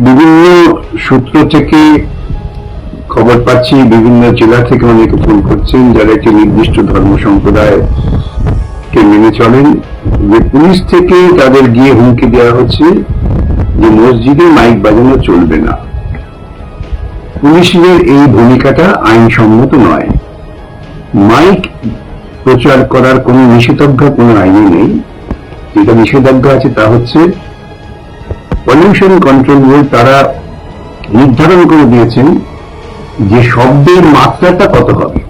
বিভিন্ন সূত্র থেকে খবর পাচ্ছি, বিভিন্ন জেলা থেকে অনেকে ফোন করছেন যারা একটি নির্দিষ্ট ধর্ম সম্প্রদায়কে মেনে চলেন, যে পুলিশ থেকে তাদের গিয়ে হুমকি দেওয়া হচ্ছে যে মসজিদে মাইক বাজানো চলবে না। পুলিশের এই ভূমিকাটা আইনসম্মত নয়। মাইক প্রচার করার কোন নিষেধাজ্ঞা কোনো আইনে নেই। যেটা নিষেধাজ্ঞা আছে তা হচ্ছে পলিউশন কন্ট্রোল বোর্ড তারা নির্ধারণ করে দিয়েছেন যে শব্দের মাত্রাটা কত হবে।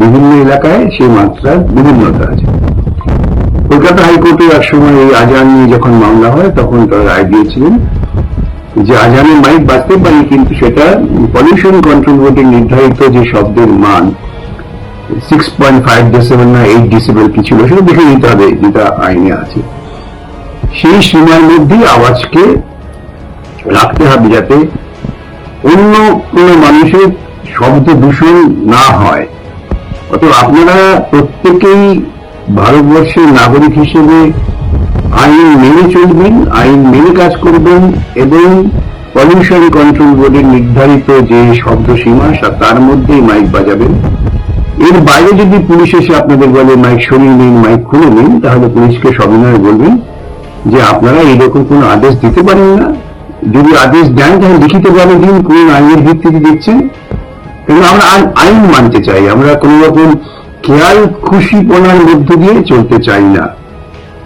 বিভিন্ন এলাকায় সেই মাত্রার বিভিন্নতা আছে। কলকাতা হাইকোর্টে এক সময় এই আজান নিয়ে যখন মামলা হয় তখন তারা রায় দিয়েছিলেন যে আজানে মাইক বাজতে পারে, কিন্তু সেটা পলিউশন কন্ট্রোল বোর্ডের নির্ধারিত যে শব্দের মান 6.5 ডেসিবেল না 8 ডেসিবেল কি ছিল সেটা দেখে নিতে হবে, যেটা আইনে আছে। সেই সীমার মধ্যে আওয়াজকে রাখতে হবে যাতে অন্য কোন মানুষের শব্দ দূষণ না হয়। অতএব আপনারা প্রত্যেকেই ভারতবর্ষের নাগরিক হিসেবে আইন মেনে চলবেন, আইন মেনে কাজ করবেন এবং পলিউশন কন্ট্রোল বোর্ডের নির্ধারিত যে শব্দ সীমা তার মধ্যেই মাইক বাজাবেন। এর বাইরে যদি পুলিশ এসে আপনাদের বলে মাইক সরিয়ে নিন, মাইক খুলে নিন, তাহলে পুলিশকে সবিনয়ে বলবেন যে আপনারা এইরকম কোন আদেশ দিতে পারেন না। যদি আদেশ দেন তাহলে লিখিত ভাবে দিন, কোন আইনের ভিত্তিতে দিচ্ছেন। কিন্তু আমরা আইন মানতে চাই, আমরা কোন রকম খেয়াল খুশিপনার মধ্য দিয়ে চলতে চাই না।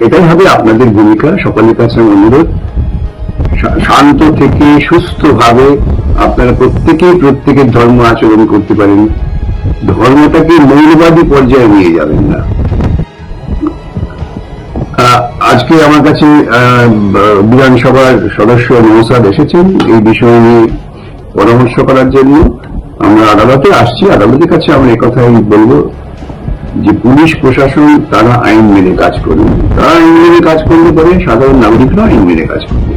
এটাই হবে আপনাদের ভূমিকা। সকলের কাছে অনুরোধ, শান্ত থেকে সুস্থভাবে আপনারা প্রত্যেকের ধর্ম আচরণ করতে পারেন, ধর্মটাকে মৌলবাদী পর্যায়ে নিয়ে যাবেন না। আজকে আমার কাছে বিধানসভার সদস্য নওশাদ এসেছেন এই বিষয় নিয়ে পরামর্শ করার জন্য। আমরা আদালতে আসছি, আদালতের কাছে আমরা একথাই বলবো যে পুলিশ প্রশাসন তারা আইন মেনে কাজ করবে। তারা আইন মেনে কাজ করলে পরে সাধারণ নাগরিকরা আইন মেনে কাজ করবে।